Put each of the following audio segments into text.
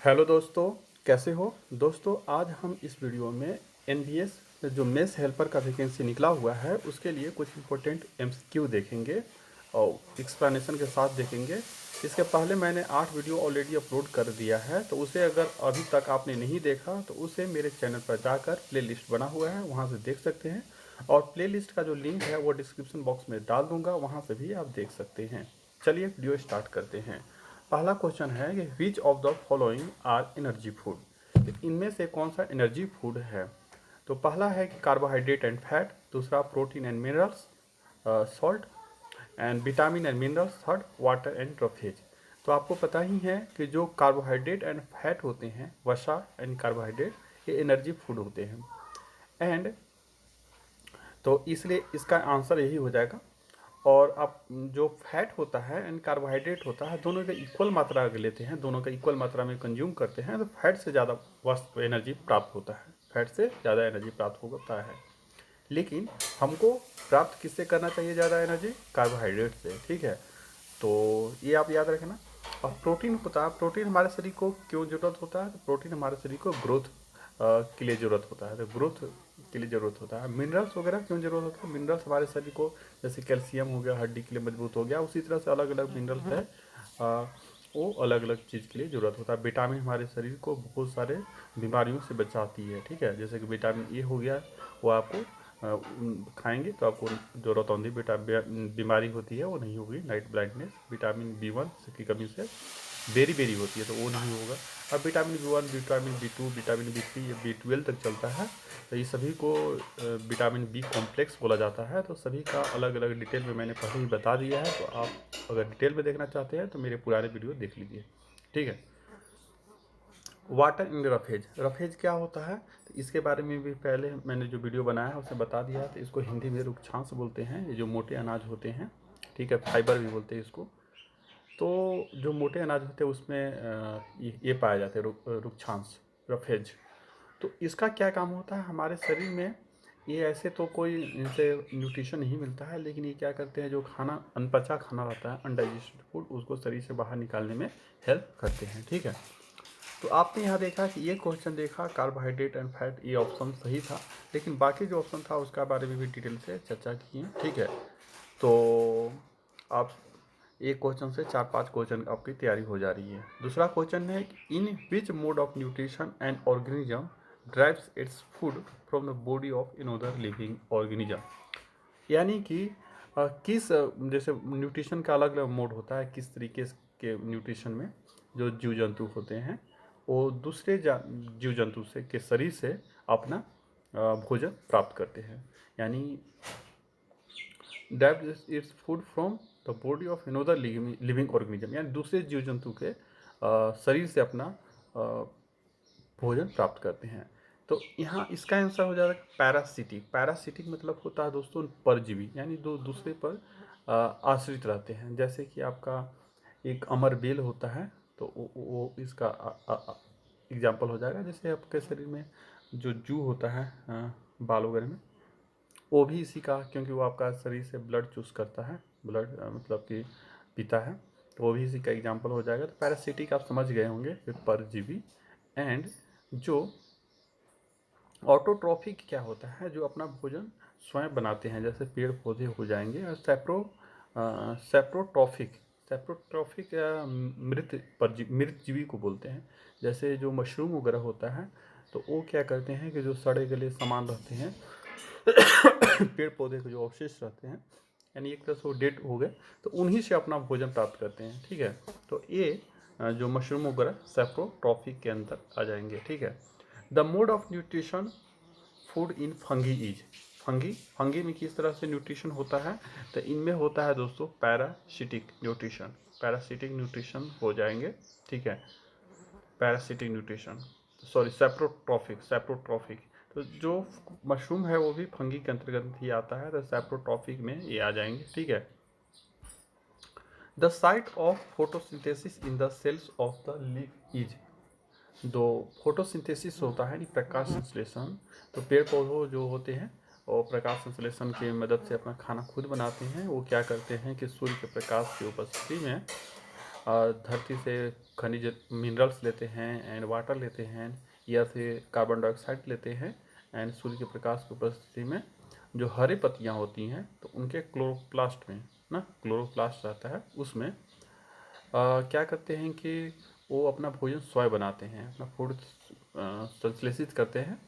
Hello दोस्तों, कैसे हो दोस्तों। आज हम इस वीडियो में एनबीएस जो मेस हेल्पर का वैकेंसी निकला हुआ है उसके लिए कुछ इंपॉर्टेंट एमसीक्यू देखेंगे और एक्सप्लेनेशन के साथ देखेंगे। इसके पहले मैंने 8 वीडियो ऑलरेडी अपलोड कर दिया है, तो उसे अगर अभी तक आपने नहीं देखा तो उसे मेरे चैनल पर जाकर प्लेलिस्ट बना हुआ है, वहाँ से देख सकते हैं। और प्लेलिस्ट का जो लिंक है वो डिस्क्रिप्शन बॉक्स में डाल दूंगा, वहाँ से भी आप देख सकते हैं। चलिए वीडियो स्टार्ट करते हैं। पहला क्वेश्चन है कि which of the following are energy food. इनमें से कौन सा एनर्जी फूड है। तो पहला है कि कार्बोहाइड्रेट एंड फैट, दूसरा protein and minerals, salt and vitamin and minerals, third water and roughage. तो आपको पता ही है कि जो कार्बोहाइड्रेट एंड फैट होते हैं, वसा एंड कार्बोहाइड्रेट, ये एनर्जी फूड होते हैं। एंड तो इसलिए इसका आंसर यही हो जाएगा। और आप जो फैट होता है एंड कार्बोहाइड्रेट होता है, दोनों का इक्वल मात्रा अगर लेते हैं, दोनों का इक्वल मात्रा में कंज्यूम करते हैं, तो फैट से ज़्यादा वस्त एनर्जी प्राप्त होता है, फैट से ज़्यादा एनर्जी प्राप्त होता है। लेकिन हमको प्राप्त किससे करना चाहिए ज़्यादा एनर्जी? कार्बोहाइड्रेट से, ठीक है। तो ये आप याद रखना। और प्रोटीन होता है, प्रोटीन हमारे शरीर को क्यों ज़रूरत होता है? तो प्रोटीन हमारे शरीर को ग्रोथ के लिए ज़रूरत होता है, तो ग्रोथ के लिए ज़रूरत होता है। मिनरल्स वगैरह क्यों ज़रूरत होता है? मिनरल्स हमारे शरीर को, जैसे कैल्शियम हो गया हड्डी के लिए मजबूत हो गया, उसी तरह से अलग अलग मिनरल्स है, वो अलग अलग चीज़ के लिए ज़रूरत होता है। विटामिन हमारे शरीर को बहुत सारे बीमारियों से बचाती है, ठीक है। जैसे कि विटामिन ए हो गया, वो आपको खाएंगे तो आपको जो रतौंधी बीमारी होती है वो नहीं होगी, नाइट ब्लाइंडनेस। विटामिन बी 1 की कमी से बेरी बेरी होती है तो वो नहीं होगा। अब vitamin B 1, vitamin B 2, vitamin B 3, ये बी 12 तक चलता है। तो ये सभी को विटामिन बी कॉम्प्लेक्स बोला जाता है। तो सभी का अलग अलग डिटेल में मैंने पहले ही बता दिया है, तो आप अगर डिटेल में देखना चाहते हैं तो मेरे पुराने वीडियो देख लीजिए, ठीक है। वाटर इन रफेज, रफेज क्या होता है? तो इसके बारे में भी पहले मैंने जो वीडियो बनाया है उसमें बता दिया है। तो इसको हिंदी में रुक्षांश बोलते हैं, ये जो मोटे अनाज होते हैं, ठीक है, फाइबर भी बोलते हैं इसको। तो जो मोटे अनाज होते हैं उसमें ये पाया जाता है रुक्षांश, रफेज। तो इसका क्या काम होता है हमारे शरीर में? ये ऐसे तो कोई इनसे न्यूट्रिशन नहीं मिलता है, लेकिन ये क्या करते हैं, जो खाना अनपचा खाना रहता है, अनडाइजेस्टेड फूड, उसको शरीर से बाहर निकालने में हेल्प करते हैं, ठीक है। तो आपने यहाँ देखा कि ये क्वेश्चन देखा कार्बोहाइड्रेट एंड फैट, ये ऑप्शन सही था, लेकिन बाकी जो ऑप्शन था उसका बारे में भी डिटेल से चर्चा की है, ठीक है। तो आप एक क्वेश्चन से 4-5 क्वेश्चन आपकी तैयारी हो जा रही है। दूसरा क्वेश्चन है, in which mode of nutrition and organism drives its food from the body of another living organism. यानी कि किस जैसे न्यूट्रिशन का अलग अलग मोड होता है, किस तरीके के न्यूट्रिशन में जो जीव जंतु होते हैं वो दूसरे जीव जंतु से के शरीर से अपना भोजन प्राप्त करते हैं। यानी drive it's food from the body of another living organism, यानी दूसरे जीव जंतु के शरीर से अपना भोजन प्राप्त करते हैं। तो यहाँ इसका आंसर हो जाएगा पैरासिटिक। पैरासिटिक मतलब होता है दोस्तों परजीवी, यानी दो दूसरे पर आश्रित रहते हैं। जैसे कि आपका एक अमर बेल होता है, तो वो इसका एग्जाम्पल हो जाएगा। जैसे आपके शरीर में जो जू होता है बाल वगैरह में, वो भी इसी का, क्योंकि वो आपका शरीर से ब्लड चूस करता है, ब्लड मतलब कि पीता है, तो वो भी इसी का एग्जाम्पल हो जाएगा। तो पैरासिटिक आप समझ गए होंगे, परजीवी। एंड जो ऑटोट्रॉफिक क्या होता है, जो अपना भोजन स्वयं बनाते हैं, जैसे पेड़ पौधे हो जाएंगे। और सेप्रोट्रॉफिक, सेप्रोट्रॉफिक मृत जीवी को बोलते हैं। जैसे जो मशरूम वगैरह होता है, तो वो क्या करते हैं कि जो सड़े गले सामान रहते हैं पेड़ पौधे के जो अवशेष रहते हैं, यानी एक तरह से वो डेड हो गए, तो उन्हीं से अपना भोजन प्राप्त करते हैं, ठीक है। तो ये जो मशरूम वगैरह सेप्रोट्रॉफिक के अंदर आ जाएंगे, ठीक है। The mode of nutrition food in fungi is, fungi में किस तरह से न्यूट्रिशन होता है? तो इनमें होता है दोस्तों पैरासिटिक न्यूट्रिशन, पैरासिटिक न्यूट्रिशन हो जाएंगे, ठीक है। Parasitic nutrition, sorry saprotrophic, saprotrophic. तो जो मशरूम है वो भी फंगी के अंतर्गत ही आता है, तो सेप्रोट्रॉफिक में ये आ जाएंगे, ठीक है। The site of photosynthesis in the cells of the leaf is, जो फोटोसिंथेसिस होता है, प्रकाश संश्लेषण, तो पेड़ पौधों जो होते हैं और प्रकाश संश्लेषण की मदद से अपना खाना खुद बनाते हैं। वो क्या करते हैं कि सूर्य के प्रकाश की उपस्थिति में धरती से खनिज मिनरल्स लेते हैं एंड वाटर लेते हैं, या से कार्बन डाइऑक्साइड लेते हैं, एंड सूर्य के प्रकाश की उपस्थिति में जो हरे पत्तियाँ होती हैं तो उनके क्लोरोप्लास्ट में ना, क्लोरोप्लास्ट रहता है उसमें क्या करते हैं कि वो अपना भोजन स्वयं बनाते हैं, अपना फूड संश्लेषित करते हैं।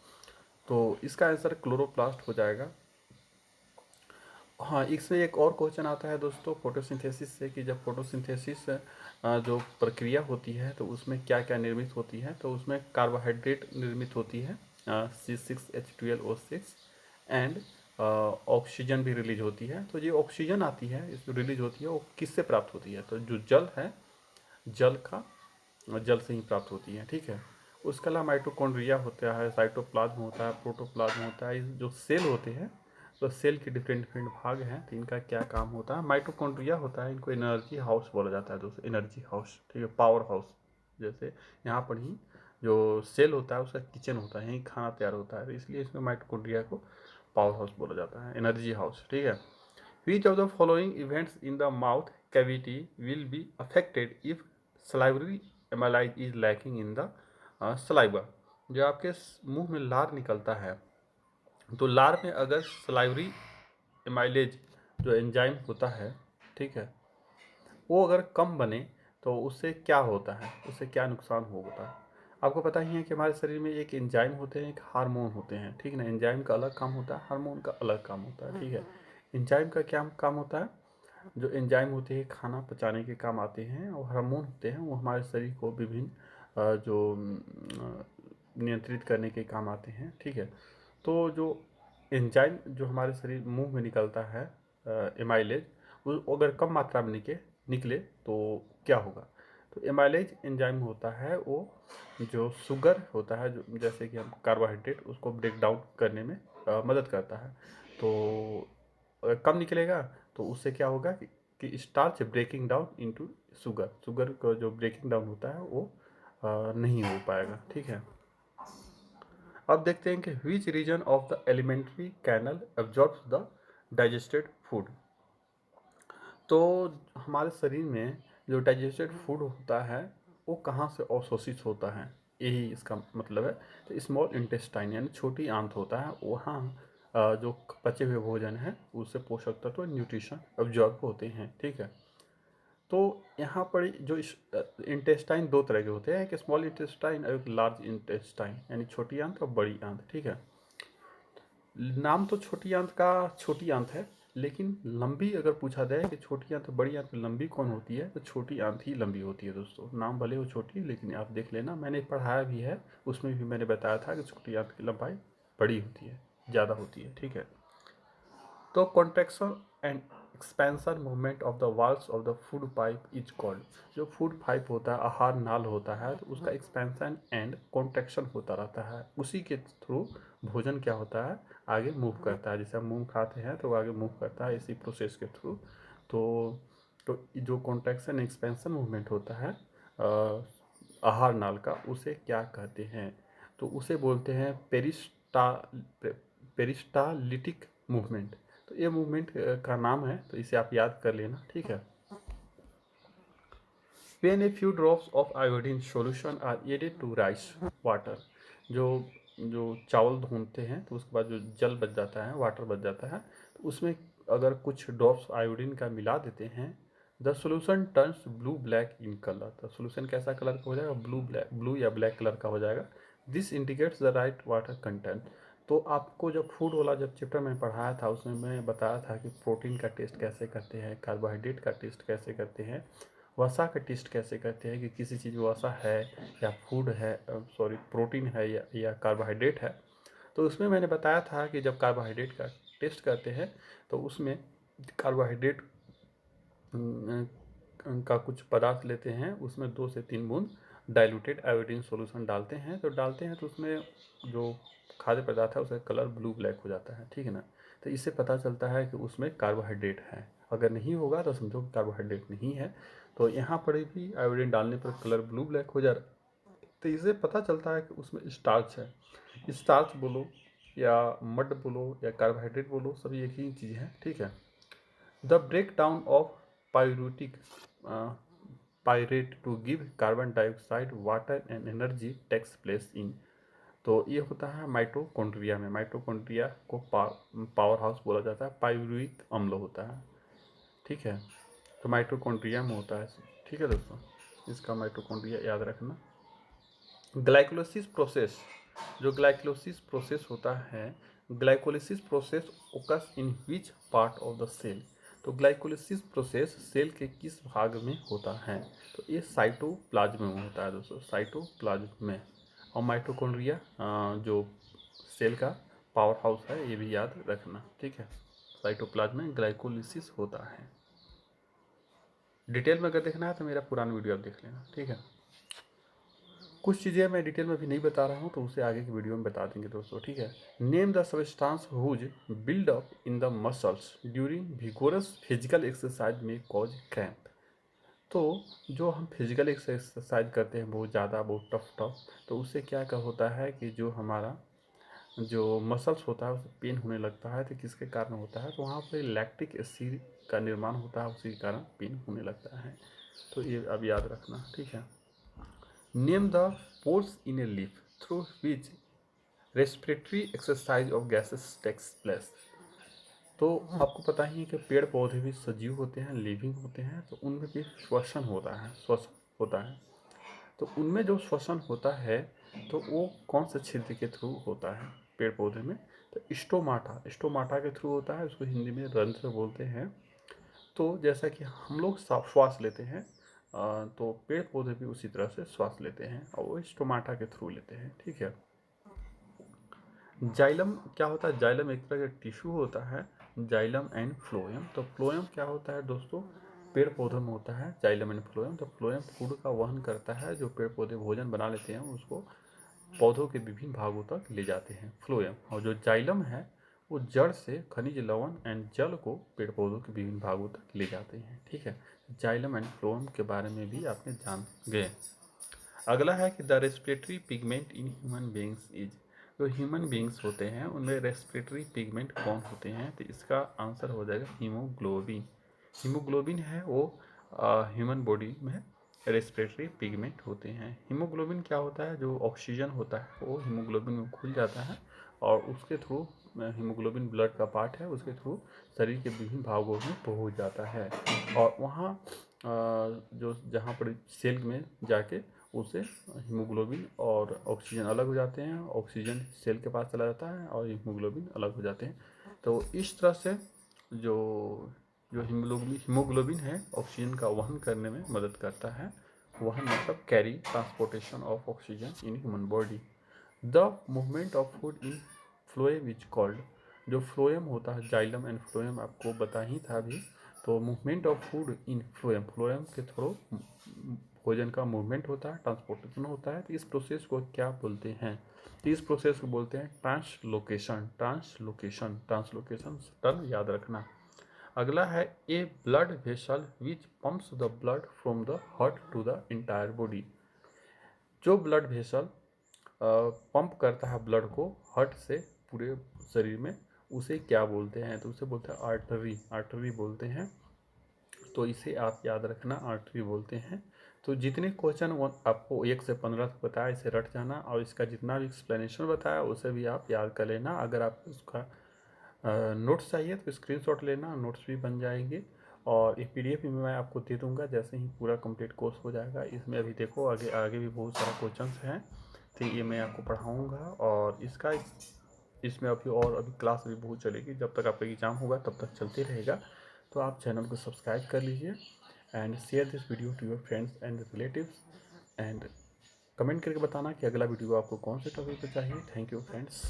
तो इसका आंसर क्लोरोप्लास्ट हो जाएगा। हाँ, इसमें एक और क्वेश्चन आता है दोस्तों फोटोसिंथेसिस से, कि जब फोटोसिंथेसिस जो प्रक्रिया होती है तो उसमें क्या क्या निर्मित होती है, तो उसमें कार्बोहाइड्रेट निर्मित होती है C6H12O6, एंड ऑक्सीजन भी रिलीज होती है। तो ये ऑक्सीजन आती है, इस रिलीज होती है, वो किससे प्राप्त होती है, तो जो जल है, जल से ही प्राप्त होती है। ठीक है, उसके अलावा माइटोकॉन्ड्रिया होता है, साइटोप्लाज्म होता है, प्रोटोप्लाज्म होता है। जो सेल होते हैं तो सेल के डिफरेंट डिफरेंट भाग हैं, तो इनका क्या काम होता है। माइटोकॉन्ड्रिया होता है, इनको एनर्जी हाउस बोला जाता है दोस्तों, एनर्जी हाउस, ठीक है, पावर हाउस। जैसे यहाँ पर ही जो सेल होता है उसका किचन होता है, यहीं खाना तैयार होता है, तो इसलिए इसमें माइटोकॉन्ड्रिया को पावर हाउस बोला जाता है, एनर्जी हाउस। ठीक है, which of the following events in the mouth cavity will be affected if salivary amylase is lacking in the saliva। जो आपके मुंह में लार निकलता है, तो लार में अगर सलाइवरी एमाइलेज जो एंजाइम होता है, ठीक है, वो अगर कम बने तो उससे क्या होता है, उससे क्या नुकसान होता है। आपको पता ही है कि हमारे शरीर में एक एंजाइम होते हैं, एक हार्मोन होते हैं, ठीक है ना। एंजाइम का अलग काम होता है, हार्मोन का अलग काम होता है। ठीक है, एंजाइम का क्या काम होता है, जो एंजाइम होते हैं खाना पचाने के काम आते हैं, और हार्मोन होते हैं वो हमारे शरीर को विभिन्न जो नियंत्रित करने के काम आते हैं। ठीक है, तो जो एंजाइम जो हमारे शरीर मुंह में निकलता है एमाइलेज, वो अगर कम मात्रा में निकले तो क्या होगा। तो एमाइलेज एंजाइम होता है वो जो शुगर होता है, जो जैसे कि हम कार्बोहाइड्रेट उसको ब्रेक डाउन करने में मदद करता है। तो अगर कम निकलेगा तो उससे क्या होगा कि starch breaking down into sugar, sugar का जो ब्रेकिंग डाउन होता है वो नहीं हो पाएगा। ठीक है, अब देखते हैं कि which region of the alimentary canal absorbs the digested food. तो हमारे शरीर में जो डाइजेस्टेड फूड होता है वो कहाँ से अवशोषित होता है, यही इसका मतलब है। तो स्मॉल इंटेस्टाइन यानी छोटी आंत होता है, वहाँ जो पचे हुए भोजन है उससे पोषक तत्व न्यूट्रिशन एब्जॉर्ब होते हैं। ठीक है, तो यहाँ पर जो इंटेस्टाइन दो तरह के होते हैं, एक स्मॉल इंटेस्टाइन और एक लार्ज इंटेस्टाइन, यानी छोटी आंत और बड़ी आंत। ठीक है, नाम तो छोटी आंत का छोटी आंत है, लेकिन लंबी अगर पूछा जाए कि छोटी आंत बड़ी आंत लंबी कौन होती है, तो छोटी आंत ही लंबी होती है दोस्तों। नाम भले वो छोटी, लेकिन आप देख लेना, मैंने पढ़ाया भी है, उसमें भी मैंने बताया था कि छोटी आंत की लंबाई बड़ी होती है, ज़्यादा होती है। ठीक है, तो contraction and expansion movement of the walls of the food pipe is called. जो फूड पाइप होता है, आहार नाल होता है, तो उसका एक्सपेंशन एंड कॉन्ट्रैक्शन होता रहता है, उसी के थ्रू भोजन क्या होता है आगे मूव करता है। जैसे हम मूव खाते हैं तो आगे मूव करता है इसी प्रोसेस के थ्रू। तो जो कॉन्ट्रैक्शन एक्सपेंशन मूवमेंट होता है आहार नाल का, उसे क्या कहते हैं, तो उसे बोलते हैं पेरिस्टालिटिक मूवमेंट। तो ये मूवमेंट का नाम है, तो इसे आप याद कर लेना। ठीक है, when a few drops of iodine solution are added to rice water। जो जो चावल धोते हैं तो उसके बाद जो जल बच जाता है, वाटर बच जाता है, तो उसमें अगर कुछ ड्रॉप्स आयोडीन का मिला देते हैं, the solution turns blue black in colour. तो सोल्यूशन कैसा कलर का हो जाएगा, ब्लू या ब्लैक कलर का हो जाएगा। This indicates the right water content. तो आपको जब फूड वाला जब चैप्टर में पढ़ाया था उसमें मैं बताया था कि प्रोटीन का टेस्ट कैसे करते हैं, कार्बोहाइड्रेट का टेस्ट कैसे करते हैं, वसा का टेस्ट कैसे करते हैं कि किसी चीज़ में वसा है या फूड है, सॉरी प्रोटीन है या कार्बोहाइड्रेट है। तो उसमें मैंने बताया था कि जब कार्बोहाइड्रेट का टेस्ट करते हैं तो उसमें कार्बोहाइड्रेट का कुछ पदार्थ लेते हैं, उसमें 2 से 3 बूंद डाइल्यूटेड आयोडीन सॉल्यूशन डालते हैं, तो उसमें जो खाद्य पदार्थ है उसका कलर ब्लू ब्लैक हो जाता है। ठीक है ना, तो इससे पता चलता है कि उसमें कार्बोहाइड्रेट है। अगर नहीं होगा तो समझो कि कार्बोहाइड्रेट नहीं है। तो यहाँ पर भी आयोडीन डालने पर कलर ब्लू ब्लैक हो जा रहा है, तो इससे पता चलता है कि उसमें स्टार्च है। स्टार्च बोलो या मड बोलो या कार्बोहाइड्रेट बोलो, सभी एक ही चीज़ है। ठीक है, the break down of pyruvic pyruvate to give carbon dioxide water and energy takes place in. तो ये होता है माइटोकॉन्ड्रिया में। माइटोकॉन्ड्रिया को पावर हाउस बोला जाता है, पायरुविक अम्ल होता है, ठीक है। तो माइटोकॉन्ड्रिया में होता है, ठीक है दोस्तों, इसका माइटोकॉन्ड्रिया याद रखना। ग्लाइकोलिसिस प्रोसेस, जो ग्लाइकोलिसिस प्रोसेस होता है, glycolysis process occurs in which part of the cell. तो ग्लाइकोलिसिस प्रोसेस सेल के किस भाग में होता है? तो ये साइटोप्लाज्म में होता है दोस्तों, साइटोप्लाज्म में। और माइटोकॉन्ड्रिया जो सेल का पावर हाउस है, ये भी याद रखना, ठीक है। साइटोप्लाज्म में ग्लाइकोलिसिस होता है। डिटेल में अगर देखना है तो मेरा पुराना वीडियो आप देख लेना, ठीक है। कुछ चीज़ें मैं डिटेल में भी नहीं बता रहा हूँ, तो उसे आगे की वीडियो में बता देंगे दोस्तों, ठीक है। Name the substance whose build up in the muscles during vigorous physical exercise may cause cramp. तो जो हम फिजिकल एक्सरसाइज करते हैं बहुत ज़्यादा, बहुत टफ, तो उससे क्या होता है कि जो हमारा जो मसल्स होता है उसे पेन होने लगता है। तो किसके कारण होता है? तो वहाँ पर लैक्टिक एसिड का निर्माण होता है, उसी के कारण पेन होने लगता है। तो ये अब याद रखना, ठीक है। Name the pores in a leaf through which respiratory exercise of gases takes place. तो आपको पता ही है कि पेड़ पौधे भी सजीव होते हैं, लिविंग होते हैं, तो उनमें भी श्वसन होता है, श्वसन होता है। तो उनमें जो श्वसन होता है तो वो कौन से छिद्र के थ्रू होता है पेड़ पौधे में? तो स्टोमाटा, स्टोमाटा के थ्रू होता है, उसको हिंदी में रंध्र बोलते हैं। तो जैसा कि हम लोग श्वास लेते हैं, तो पेड़ पौधे भी उसी तरह से श्वास लेते हैं और वो स्टोमाटा के थ्रू लेते हैं, ठीक है। जाइलम क्या होता है? जाइलम एक तरह का टिश्यू होता है, जाइलम एंड फ्लोएम। तो फ्लोएम क्या होता है दोस्तों? पेड़ पौधों में होता है जाइलम एंड फ्लोएम। तो फ्लोएम फूड का वहन करता है, जो पेड़ पौधे भोजन बना लेते हैं उसको पौधों के विभिन्न भागों तक ले जाते हैं, फ्लोएम। और जो जाइलम है वो जड़ से खनिज लवण एंड जल को पेड़ पौधों के विभिन्न भागों तक ले जाते हैं, ठीक है। जाइलम एंड फ्लोएम के बारे में भी आपने जान गए। अगला है कि the respiratory pigment in human beings is. जो ह्यूमन बींग्स होते हैं उनमें रेस्पिरेटरी पिगमेंट कौन होते हैं? तो इसका आंसर हो जाएगा हीमोग्लोबिन। हीमोग्लोबिन है वो ह्यूमन बॉडी में रेस्पिरेटरी पिगमेंट होते हैं। हीमोग्लोबिन क्या होता है? जो ऑक्सीजन होता है वो हीमोग्लोबिन में घुल जाता है और उसके थ्रू, हीमोग्लोबिन ब्लड का पार्ट है, उसके थ्रू शरीर के विभिन्न भागों में पहुंच जाता है और वहाँ जो जहाँ पर सेल में जाके उससे हीमोग्लोबिन और ऑक्सीजन अलग हो जाते हैं, ऑक्सीजन सेल के पास चला जाता है और हीमोग्लोबिन अलग हो जाते हैं। तो इस तरह से जो जो हीमोग्लोबिन है ऑक्सीजन का वहन करने में मदद करता है। वहन मतलब carry, transportation of oxygen in human body. The movement of food in phloem is called. जो फ्लोएम होता है, जाइलम एंड फ्लोएम आपको बता ही था अभी। तो movement of food in phloem, phloem के थ्रू भोजन का मूवमेंट होता है, ट्रांसपोर्टेशन होता है। तो इस प्रोसेस को क्या बोलते हैं? तो इस प्रोसेस को बोलते हैं ट्रांसलोकेशन। ट्रांसलोकेशन, ट्रांसलोकेशन टर्म याद रखना। अगला है a blood vessel which pumps the blood from the heart to the entire body. जो ब्लड वेसल पंप करता है ब्लड को हार्ट से पूरे शरीर में, उसे क्या बोलते हैं? तो उसे बोलते हैं आर्टरी, आर्टरी बोलते हैं। तो इसे आप याद रखना, आर्टरी बोलते हैं। तो जितने क्वेश्चन आपको 1 से 15 तक बताया इसे रट जाना और इसका जितना भी एक्सप्लेनेशन बताया उसे भी आप याद कर लेना। अगर आप उसका नोट्स चाहिए तो स्क्रीनशॉट लेना, नोट्स भी बन जाएंगे और एक पीडीएफ भी मैं आपको दे दूंगा जैसे ही पूरा कंप्लीट कोर्स हो जाएगा। इसमें अभी देखो आगे आगे भी बहुत सारा क्वेश्चंस हैं, तो ये मैं आपको पढ़ाऊँगा और इसमें अभी क्लास भी बहुत चलेगी। जब तक आपका एग्ज़ाम होगा तब तक चलते रहेगा। तो आप चैनल को सब्सक्राइब कर लीजिए and share this video to your friends and relatives and comment करके बताना कि अगला वीडियो आपको कौन से टॉपिक पर चाहिए। Thank you friends.